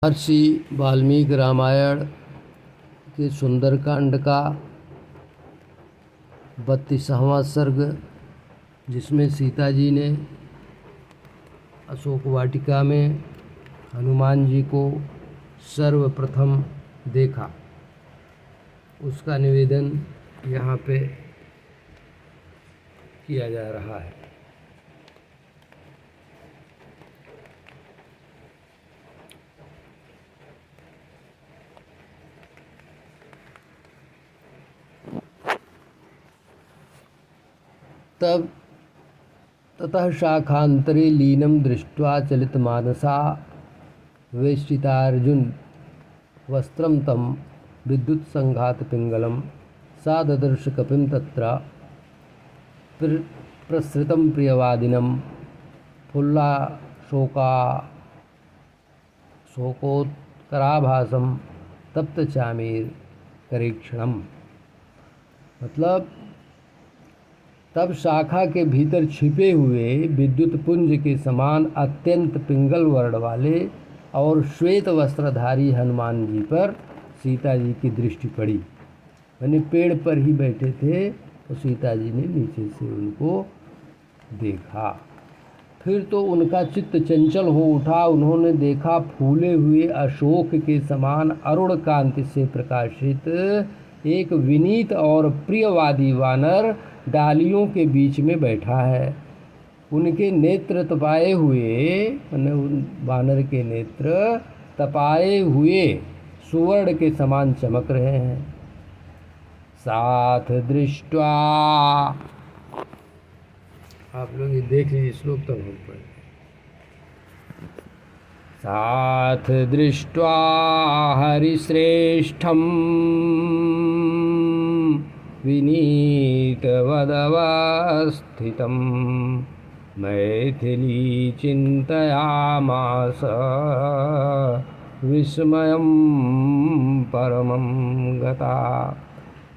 महर्षि वाल्मीकि रामायण के सुंदरकांड का 32वां सर्ग, जिसमें सीता जी ने अशोक वाटिका में हनुमान जी को सर्वप्रथम देखा, उसका निवेदन यहाँ पे किया जा रहा है। तब ततः शाखांतरे लीनं दृष्ट्वा चलितमानसा वेष्टितार्जुन वस्त्रं तं विद्युत्सङ्घातपिङ्गलं सा ददर्श कपिं तत्र प्रसृतं प्रियवादिनं शोकोत्कराभासं तप्तचामीर मतलब तब शाखा के भीतर छिपे हुए विद्युत पुंज के समान अत्यंत पिंगल वर्ण वाले और श्वेत वस्त्रधारी हनुमान जी पर सीता जी की दृष्टि पड़ी। मैंने पेड़ पर ही बैठे थे तो सीता जी ने नीचे से उनको देखा। फिर तो उनका चित्त चंचल हो उठा। उन्होंने देखा फूले हुए अशोक के समान अरुण कांति से प्रकाशित एक विनीत और प्रियवादी वानर डालियों के बीच में बैठा है। उनके नेत्र तपाए हुए, वानर के नेत्र तपाए हुए सुवर्ण के समान चमक रहे हैं। साथ दृष्ट्वा, आप लोग ये देख लीजिए श्लोक तक हम पढ़े। साथ दृष्ट्वा हरिश्रेष्ठं विनीतवदवस्थितं मैथिली चिन्तयामास विस्मयं परमं गता।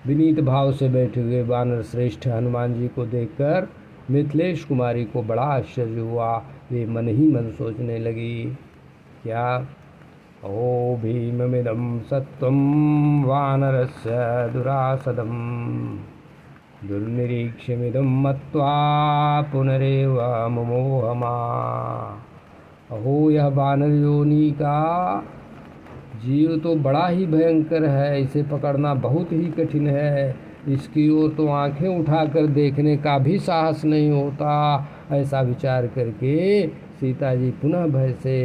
विनीत भाव से बैठे हुए वानर श्रेष्ठ हनुमान जी को देखकर मिथिलेश कुमारी को बड़ा आश्चर्य हुआ। वे मन ही मन सोचने लगी, क्या ओ भीममिदं सत्वं वानरस्य दुरासदं दुर्निरीक्ष्यमिदं मत्वा पुनरेव मुमोहमा। अहो, यह वानर योनि का जीव तो बड़ा ही भयंकर है, इसे पकड़ना बहुत ही कठिन है। इसकी ओर तो आंखें उठाकर देखने का भी साहस नहीं होता। ऐसा विचार करके सीता जी पुनः भय से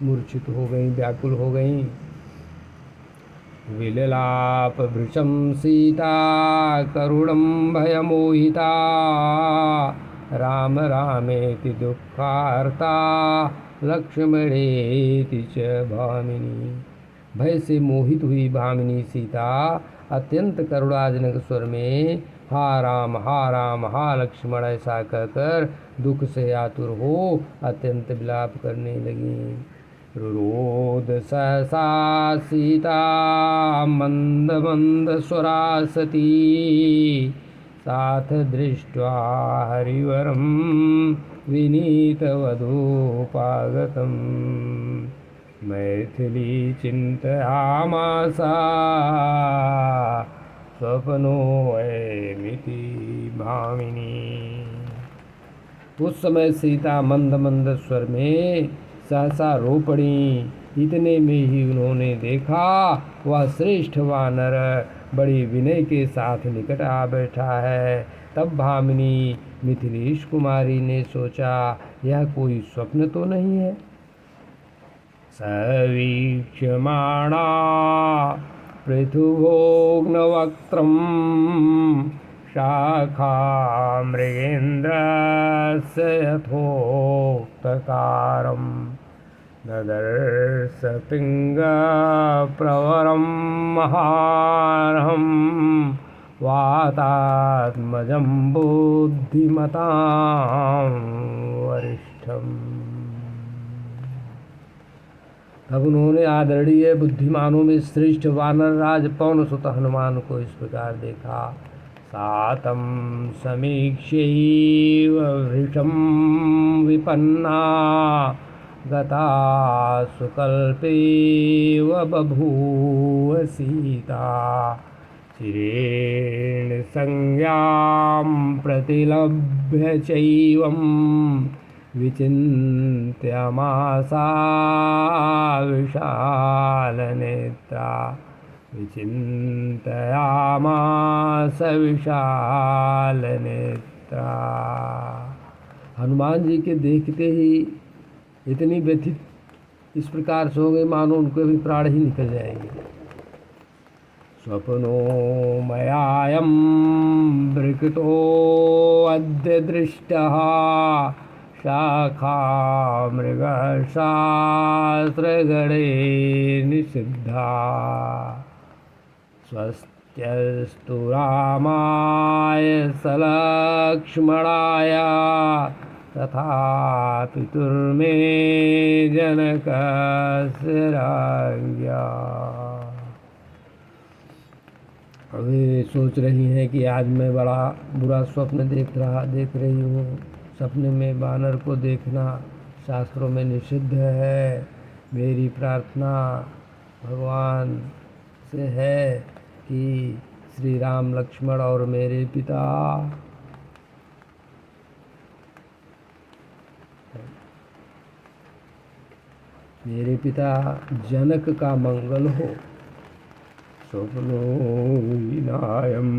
मूर्छित हो गईं, व्याकुल हो गईं। विललाप भृशं सीता करुणं भयमोहिता राम रामेति दुःखार्ता लक्ष्मणेति च भामिनी। भय से मोहित हुई भामिनी सीता अत्यंत करुणाजनक स्वर में हा राम हा लक्ष्मण ऐसा कहकर दुख से आतुर हो अत्यंत विलाप करने लगी। रुरोध सहसा सीता मंद मंद स्वरा सती साथ दृष्ट्वा हरिवरं विनीतवधूपागतं मैथिली चिन्तयामासा स्वप्नोऽयमिति भामिनी। उस समय सीता मंद मंद स्वर में सहसा रो पड़ी। इतने में ही उन्होंने देखा वह श्रेष्ठ वानर बड़ी विनय के साथ निकट आ बैठा है। तब भामिनी मिथिलेश कुमारी ने सोचा, यह कोई स्वप्न तो नहीं है। सवीक्ष्यमाणा पृथुभोग्नवक्त्रं शाखा मृगेन्द्रस्य यथोक्तकारं ददर्श पिङ्गप्रवरं महार्हं वातात्मजं बुद्धिमतां वरिष्ठम्। तब उन्होंने आदरणीय बुद्धिमानों में श्रेष्ठ वानर राज पवन सुत हनुमान को इस प्रकार देखा। सातं समीक्ष्यैव वृषं विपन्ना गता सुकल्पेव बभूव सीता चिरेण संज्ञां प्रतिलभ्य चैवं विचिन्त्यमासा विशालनेत्रा विचिन्तयामास विशालनेत्रा। हनुमान जी के देखते ही इतनी व्यथित इस प्रकार से हो गए मानो उनको भी प्राण ही निकल जाएंगे। स्वप्नो मयायं विकृतो अद्य दृष्टः शाखा मृगशास्त्रगणे निषिद्धा स्वस्त्यस्तु रामाय सलक्ष्मणाय तथा पितुर्मे जनकस्य राज्ञा। वे सोच रही हैं कि आज मैं बड़ा बुरा स्वप्न देख रही हूँ। सपने में वानर को देखना शास्त्रों में निषिद्ध है। मेरी प्रार्थना भगवान से है कि श्री राम लक्ष्मण और मेरे पिता जनक का मंगल हो। स्वप्नो विनायम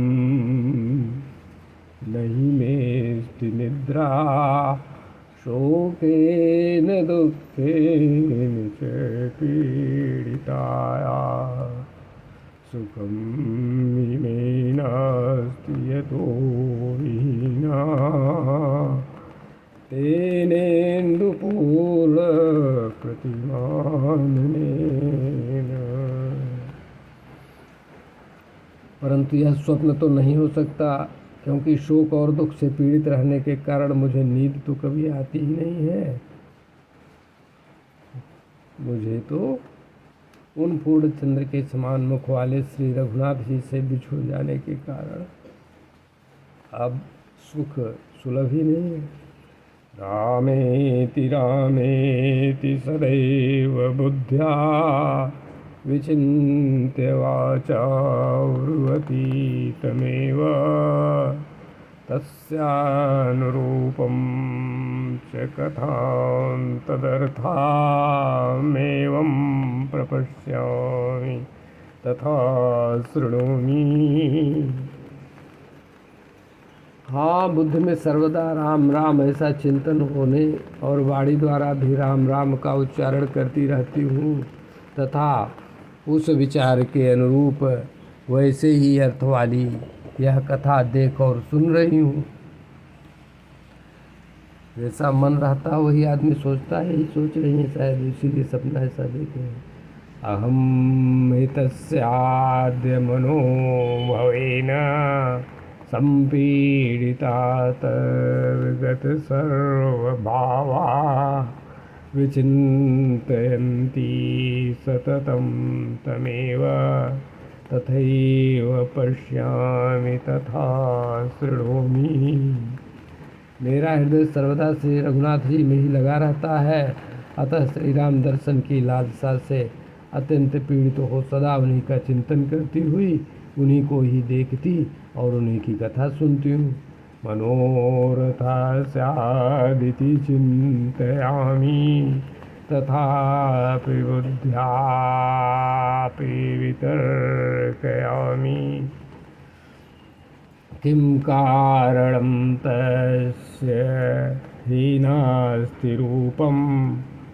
नहीं मेस्ति निद्रा शोकेन दुःखेन च पीडिताया सुखं मे नास्ति यतो विहीना तेनेन्दुपूर्णप्रतिमाननेन। परंतु यह स्वप्न तो नहीं हो सकता, क्योंकि शोक और दुख से पीड़ित रहने के कारण मुझे नींद तो कभी आती ही नहीं है। मुझे तो उन पूर्ण चंद्र के समान मुख वाले श्री रघुनाथ जी से बिछुड़ जाने के कारण अब सुख सुलभ ही नहीं है। रामेति सदैव बुद्ध्या विचिन्त्य वाचा ब्रुवती तमेव तस्यानुरूपं च कथां तदर्थामेवं प्रपश्यामि तथा शृणोमि। हाँ, बुद्ध में सर्वदा राम राम ऐसा चिंतन होने और वाणी द्वारा भी राम राम का उच्चारण करती रहती हूँ तथा उस विचार के अनुरूप वैसे ही अर्थ वाली यह कथा देख और सुन रही हूँ। जैसा मन रहता वही आदमी सोचता है, यही सोच रही है शायद, इसीलिए सपना ऐसा देखे। अहम हितस्याद्य मनोभवेन संपीडितात विगत सर्वभावा विचिन्तयन्ति सततं तमेव तथैव पश्यामि तथा शृणोमि। मेरा हृदय सर्वदा श्री रघुनाथ जी में ही लगा रहता है, अतः श्री राम दर्शन की लालसा से अत्यंत पीड़ित हो सदा उन्हीं का चिंतन करती हुई उन्हीं को ही देखती और उन्हीं की कथा सुनती हूँ। मनोरथा स्यादिति चिन्तयामि तथापि बुद्ध्यापि वितर्कयामि किं कारणं तस्य हीनास्ति रूपं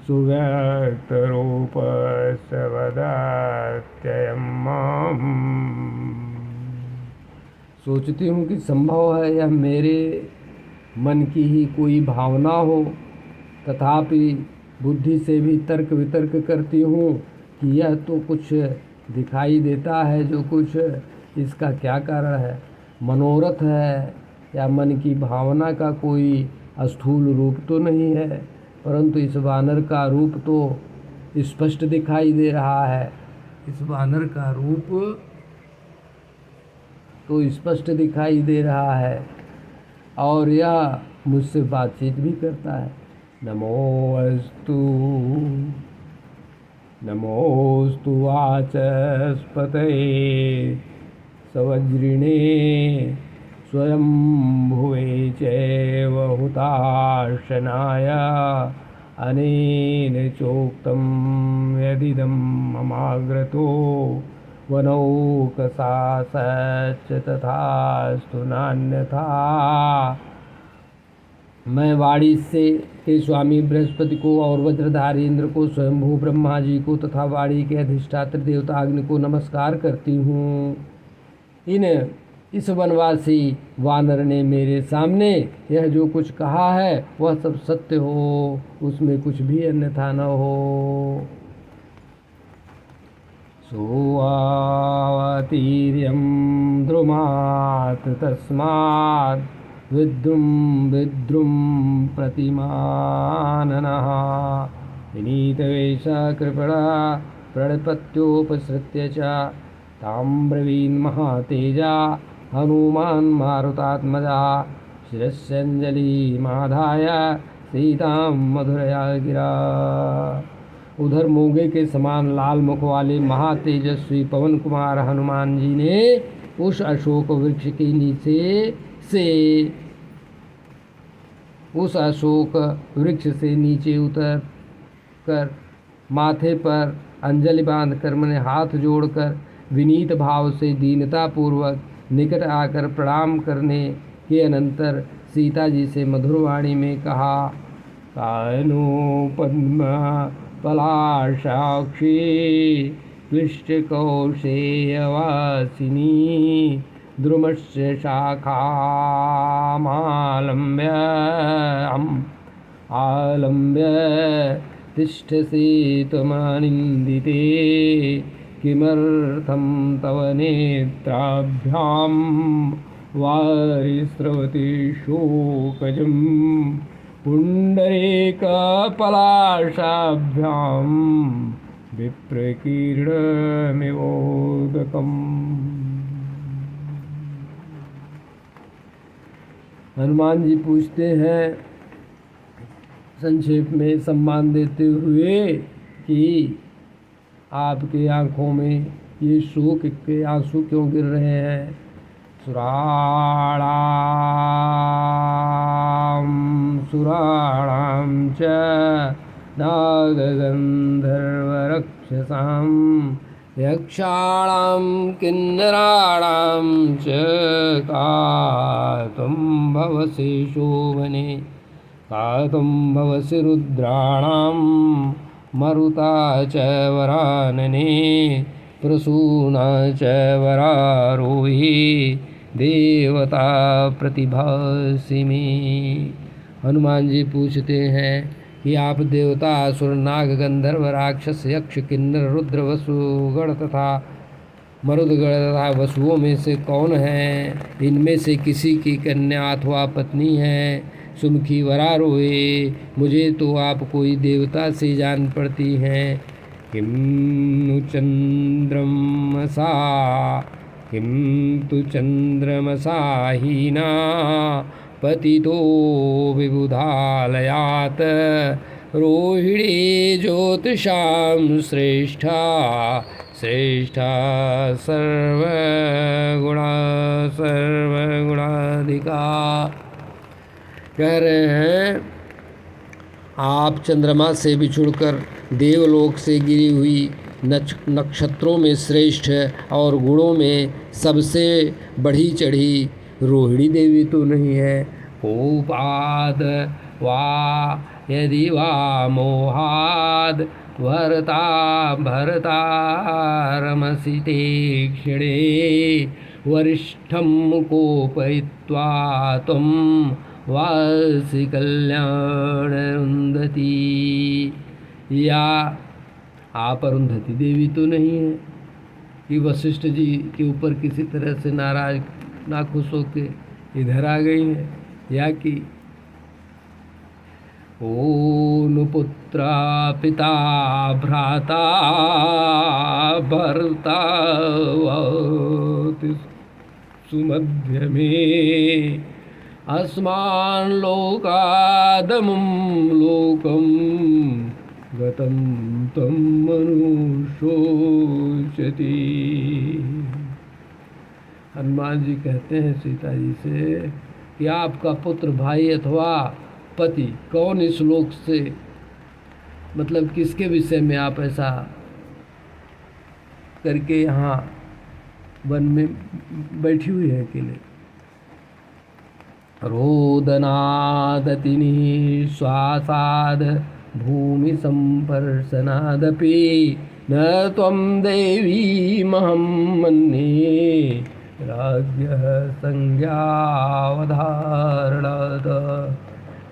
सुव्यक्तरूपस्य वदत्ययं माम्। सोचती हूँ कि संभव है यह मेरे मन की ही कोई भावना हो, तथापि बुद्धि से भी तर्क वितर्क करती हूँ कि यह तो कुछ दिखाई देता है जो कुछ, इसका क्या कारण है। मनोरथ है या मन की भावना का कोई स्थूल रूप तो नहीं है, परंतु इस वानर का रूप तो स्पष्ट दिखाई दे रहा है। इस वानर का रूप तो स्पष्ट दिखाई दे रहा है और यह मुझसे बातचीत भी करता है। नमोऽस्तु नमोऽस्तु वाचस्पतये सवज्रिणे स्वयंभुवे चैव हुताशनाय अनेन चोक्तं यदिदं ममाग्रतो वनौकसा सच तथास्तु नान्यथा। मैं वाणी से के स्वामी बृहस्पति को और वज्रधारी इंद्र को, स्वयंभू ब्रह्मा जी को तथा वाणी के अधिष्ठात्र देवता अग्नि को नमस्कार करती हूँ। इस वनवासी वानर ने मेरे सामने यह जो कुछ कहा है वह सब सत्य हो, उसमें कुछ भी अन्यथा न हो। सोऽवतीर्यं द्रुमात् तस्मात् विद्रुं प्रतिमाननः विनीतवेषः कृपणा प्रणिपत्योपसृत्य च तां ब्रवीन्महातेजा हनुमान् मारुतात्मजा शिरस्यञ्जलिमाधाय सीतां मधुरया गिरा। उधर मोगे के समान लाल मुख वाले महातेजस्वी पवन कुमार हनुमान जी ने उस अशोक वृक्ष के नीचे से उस अशोक वृक्ष से नीचे उतर कर माथे पर अंजलि बांधकर मैंने हाथ जोड़कर विनीत भाव से दीनतापूर्वक निकट आकर प्रणाम करने के अनंतर सीता जी से मधुर वाणी में कहा, कायनो पद्म पलाशाक्षी क्लिष्ट कौशेयवासिनी द्रुमस्य शाखामालम्ब्य तिष्ठसि त्वमनिन्दिते किमर्थं तव नेत्राभ्यां वारिस्रवति शोकजं पुण्डरीकपलाशाभ्यां विप्रकीर्णमिवोदकम्। हनुमान जी पूछते हैं संक्षेप में सम्मान देते हुए कि आपकी आँखों में ये शोक के आंसू क्यों गिर रहे हैं। सुराणां च नागगन्धर्वरक्षसां यक्षाणां किन्नराणां च का त्वं भवसि शोभने का त्वं भवसि रुद्राणां मरुता च वरानने प्रसूना च वरारोही देवता प्रतिभासि मे। हनुमान जी पूछते हैं कि आप देवता असुर नाग गंधर्व राक्षस यक्ष किन्नर रुद्र वसुगण तथा मरुदगण तथा वसुओं में से कौन हैं? इनमें से किसी की कन्या अथवा पत्नी है सुमुखी वरारोहे, मुझे तो आप कोई देवता से जान पड़ती हैं। किम तु चंद्रमसाहीना पतितो विबुधालयात् रोहिणी ज्योतिषां श्रेष्ठा सर्वगुणाधिका। कह रहे हैं आप चंद्रमा से बिछुड़कर देवलोक से गिरी हुई नक्षत्रों में श्रेष्ठ और गुणों में सबसे बढ़ी चढ़ी रोहिणी देवी तो नहीं है। कोपाद वा यदि वा मोहाद भरतारमसि ते क्षणे वरिष्ठं कोपयित्वा त्वं वासि कल्याणरुन्धति। या आप अरुंधति देवी तो नहीं है कि वशिष्ठ जी के ऊपर किसी तरह से नाराज नाखुश होके इधर आ गई है, या कि ओ नुपुत्रा पिता भ्राता भर्ता सुमध्य में अस्मान् लोकादमुं लोकं गतं तं मनुष्योचति। हनुमान जी कहते हैं सीता जी से कि आपका पुत्र, भाई अथवा पति कौन इस लोक से, मतलब किसके विषय में आप ऐसा करके यहाँ वन में बैठी हुई है अकेले। रोदनादति श्वासाद भूमि संपर्शनादपि न त्वं देवी महं मन्ये राज्ञः संज्ञावधारणात्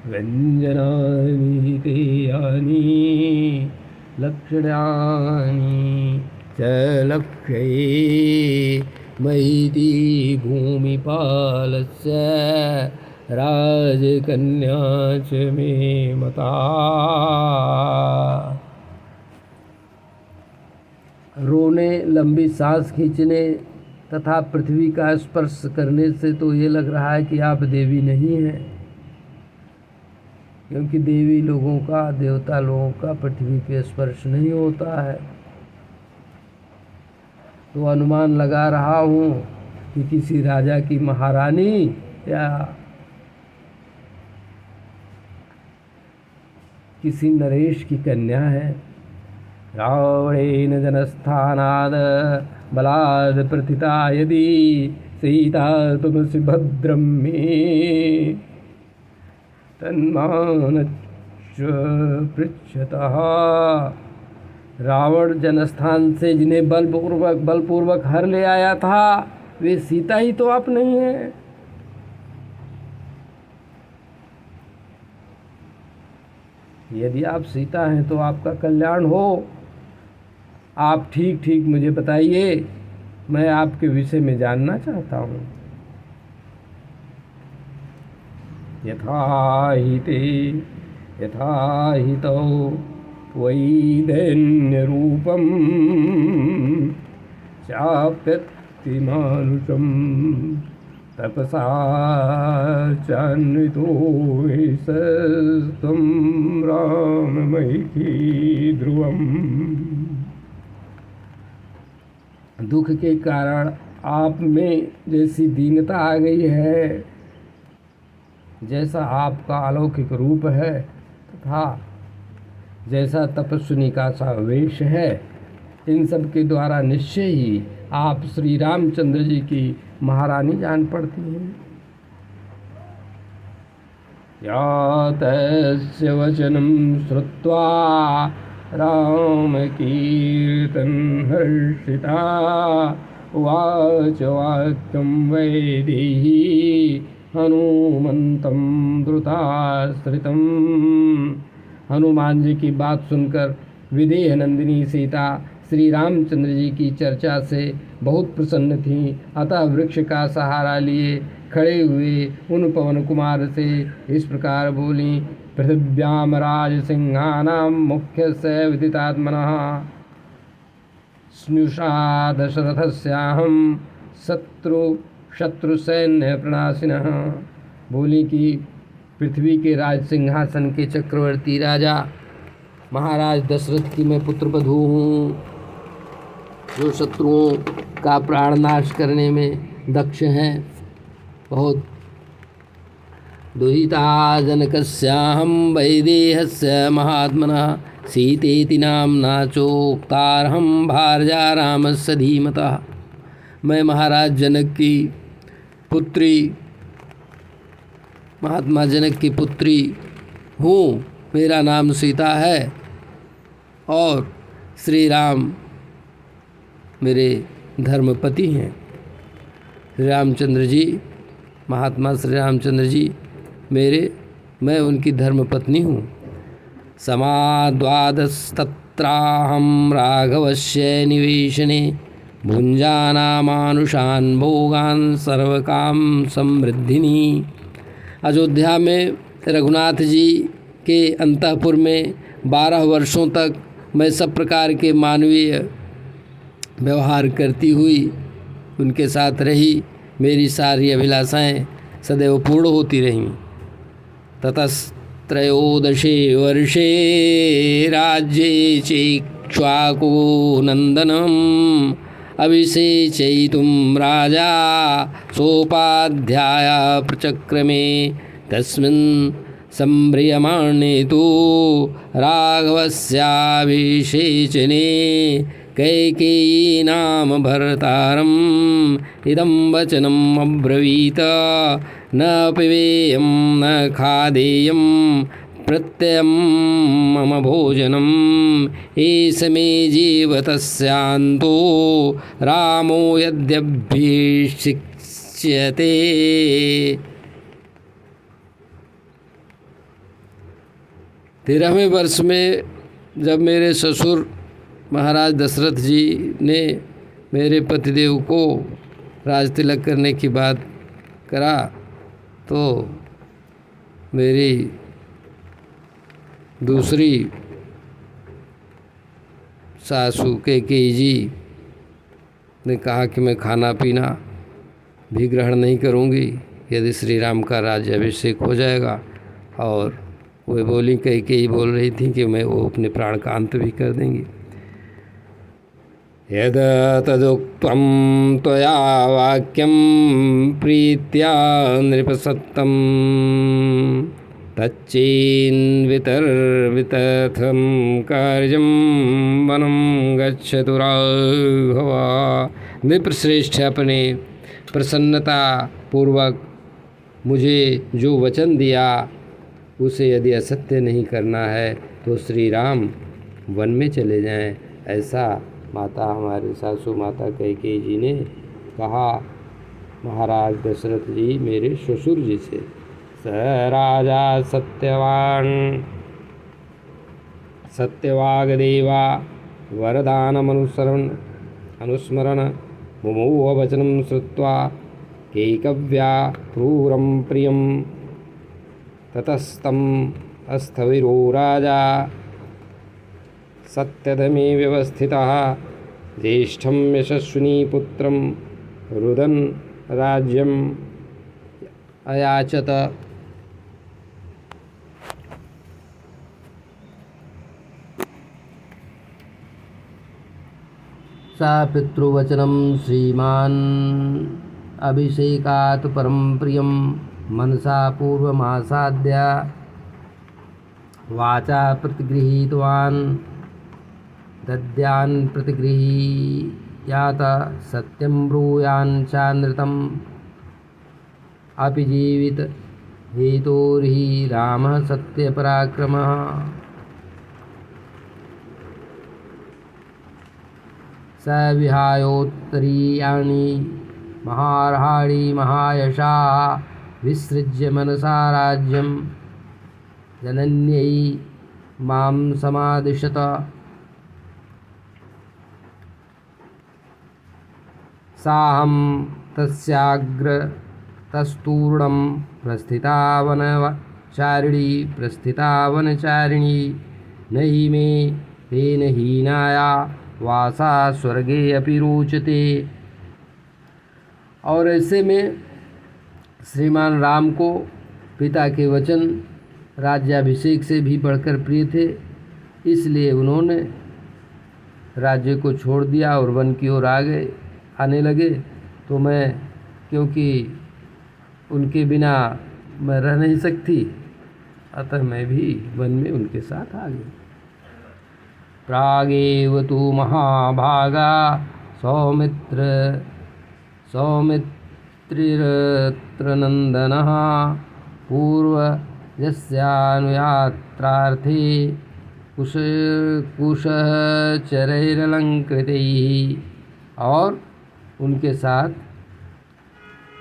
व्यञ्जनानि ते यानि लक्षणानि च लक्ष्ये मयिति भूमिपालस्य राजकन्या च मे मता। रोने, लंबी सांस खींचने तथा पृथ्वी का स्पर्श करने से तो ये लग रहा है कि आप देवी नहीं हैं, क्योंकि देवी लोगों का, देवता लोगों का पृथ्वी पे स्पर्श नहीं होता है। तो अनुमान लगा रहा हूँ कि किसी राजा की महारानी या किसी नरेश की कन्या है। रावणेन जनस्थानाद बलाद प्रथिता यदि सीता तुमसि भद्रं मे तन्मानच्च पृच्छतः। रावण जनस्थान से जिन्हें बलपूर्वक हर ले आया था, वे सीता ही तो आप नहीं हैं। यदि आप सीता हैं तो आपका कल्याण हो। आप ठीक ठीक मुझे बताइए, मैं आपके विषय में जानना चाहता हूँ। यथा हितौ त्वयि दैन्यरूपं चाप्यतिमानुषं तपसा चान्वितो त्वं राममयि ध्रुवम्। दुख के कारण आप में जैसी दीनता आ गई है, जैसा आपका अलौकिक रूप है तथा जैसा तपस्विनी का सा वेश है, इन सब के द्वारा निश्चय ही आप श्री रामचंद्र जी की महारानी जान पड़ती हैं। या तस्य वचनं श्रुत्वा रामकीर्तन हर्षिता उवाच वाक्यं वैदेही हनुमन्तं द्रुताश्रितं। हनुमान जी की बात सुनकर विदेह नंदिनी सीता श्री रामचंद्र जी की चर्चा से बहुत प्रसन्न थीं। अतः वृक्ष का सहारा लिए खड़े हुए उन पवन कुमार से इस प्रकार बोली। पृथिव्याम राज सिंहानां मुख्यस्य विदितात्मनः स्नुषा दशरथस्याहं शत्रुसैन्य प्रणाशिनः। बोली कि पृथ्वी के राज सिंहासन के चक्रवर्ती राजा महाराज दशरथ की मैं पुत्र वधू हूँ, जो शत्रुओं का प्राणनाश करने में दक्ष हैं बहुत। दुहिता जनकस्याहं वैदेहस्य महात्मनः सीतेति नाम्ना चोक्तारहं भार्या रामस्य धीमतः। मैं महाराज जनक की पुत्री, महात्मा जनक की पुत्री हूँ, मेरा नाम सीता है और श्री राम मेरे धर्मपति हैं। श्री रामचंद्र जी, महात्मा श्री रामचंद्र जी मैं उनकी धर्मपत्नी हूँ। समाद्वादस्तत्राहं राघवस्य निवेशने भुञ्जानामानुषान् भोगान् सर्वकाम समृद्धिनी। अयोध्या में रघुनाथ जी के अंतःपुर में 12 वर्षों तक मैं सब प्रकार के मानवीय व्यवहार करती हुई उनके साथ रही। मेरी सारी अभिलाषाएं सदैव पूर्ण होती रहीं। ततस्त्रयोदशे वर्षे राज्ये चैक्ष्वाको नन्दनम् अभिषेचयितुं राजा सोपाध्याय प्रचक्रमे। तस्मिन् सम्भ्रियमाणे तु राघवस्याभिषेचने कैकेयी नाम भर्तारम् इदं वचनम् अब्रवीत, न पिबेयं न खादेयं प्रत्ययं मम भोजनम् एष मे जीवतस्यान्तो रामो यद्यभिषिच्यते। 13वें वर्ष में जब मेरे ससुर महाराज दशरथ जी ने मेरे पतिदेव को राज तिलक करने की बात करा तो मेरी दूसरी सासू कैकेयी जी ने कहा कि मैं खाना पीना भी ग्रहण नहीं करूंगी यदि श्री राम का राज्याभिषेक हो जाएगा। और वे बोली, कैकेयी बोल रही थी कि मैं वो अपने प्राण का अंत भी कर देंगी। यद तदुक्तं त्वया वाक्यं प्रीत्या नृपसत्तं तच्चेन्वितर्वितथं कार्यं वनं गच्छतु राघव। नृपश्रेष्ठ अपने प्रसन्नता पूर्वक मुझे जो वचन दिया उसे यदि असत्य नहीं करना है तो श्री राम वन में चले जाएं, ऐसा माता हमारे सासू माता कैकेयी जी ने कहा महाराज दशरथ जी मेरे ससुर जी से। स राजा सत्यवान सत्यवागदेवा वरदानमनुस्मरण मुमुः वचनं श्रुत्वा कैकव्या क्रूरं प्रियं ततस्तम् अस्थविरो राजा सत्यधमे व्यवस्थितः ज्येष्ठं यशस्विनी पुत्रं रुदन् राज्यम् अयाचत। सा पितृवचनं श्रीमान् अभिषेकात् परं प्रियं मनसा पूर्वमासाद्य वाचा प्रतिगृहीतवान् दद्यान् प्रतिगृहीयात सत्यं ब्रूयान् चानृतम् अपि जीवित हेतोर्हि रामः सत्यपराक्रमः। स विहायोत्तरीयाणि महार्हाणि महायशाः विसृज्य मनसा राज्यं जनन्यै मां समादिशत। साहं तस्याग्रतस्तूर्णं प्रस्थिता वनचारिणी न हि मे तेन हीनाया वासा स्वर्गे अपि रोचते। और ऐसे में श्रीमान राम को पिता के वचन राज्याभिषेक से भी बढ़कर प्रिय थे, इसलिए उन्होंने राज्य को छोड़ दिया और वन की ओर आने लगे। तो मैं क्योंकि उनके बिना मैं रह नहीं सकती, अतः मैं भी वन में उनके साथ आ गई। प्रागेव तु महाभागा सौमित्रिरत्रनन्दनः पूर्वजस्यानुयात्रार्थे कुशचरैरलङ्कृतैः। और उनके साथ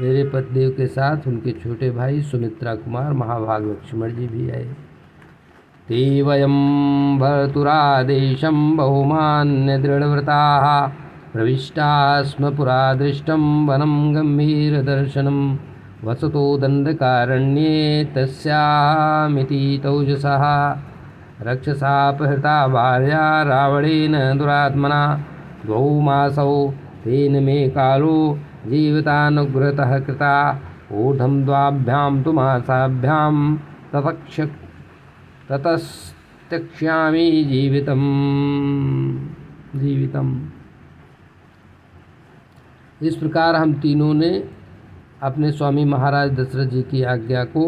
मेरे पतिदेव के साथ उनके छोटे भाई सुमित्रा कुमार महाभाग लक्ष्मण जी भी आए। ते वयं भर्तुरादेशं बहुमान्यदृढव्रताः प्रविष्टा स्म पुरा दृष्टं वनं गम्भीरदर्शनं वसतो दण्डकारण्ये तस्यामिति तौजसः रक्षसापहृता भार्या रावणेन दुरात्मना द्वौ मासौ तेन मे कालो जीवितानुग्रहतः कृता ऊढं द्वाभ्यां तु मासाभ्यां ततस्त्यक्ष्यामि जीवितम्। इस प्रकार हम तीनों ने अपने स्वामी महाराज दशरथ जी की आज्ञा को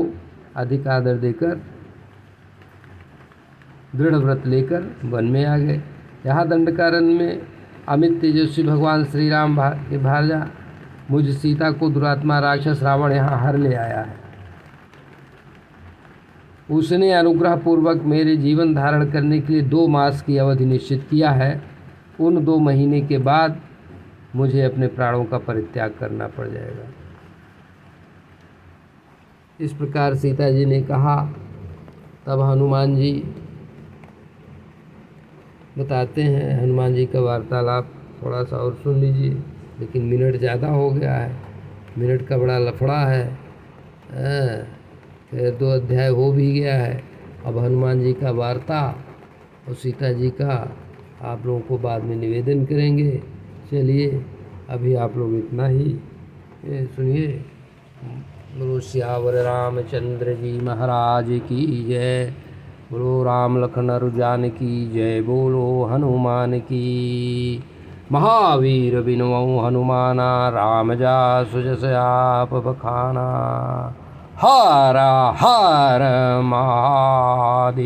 अधिक आदर देकर दृढ़ व्रत लेकर वन में आ गए। यहाँ दंडकारण्य में अमित तेजस्वी भगवान श्री राम के भार्या मुझ सीता को दुरात्मा राक्षस रावण यहाँ हर ले आया है। उसने अनुग्रह पूर्वक मेरे जीवन धारण करने के लिए 2 मास की अवधि निश्चित किया है। उन 2 महीने के बाद मुझे अपने प्राणों का परित्याग करना पड़ जाएगा। इस प्रकार सीता जी ने कहा। तब हनुमान जी बताते हैं, हनुमान जी का वार्तालाप थोड़ा सा और सुन लीजिए, लेकिन मिनट ज़्यादा हो गया है, मिनट का बड़ा लफड़ा है। 2 अध्याय हो भी गया है। अब हनुमान जी का वार्ता और सीता जी का आप लोगों को बाद में निवेदन करेंगे। चलिए अभी आप लोग इतना ही सुनिए। बोलो सियावर रामचंद्र जी महाराज की जय। बोलो राम लखन अरुजान की जय। बोलो हनुमान की। महावीर बिनवऊ हनुमाना राम जासु जस आप बखाना। हर हर महादेव।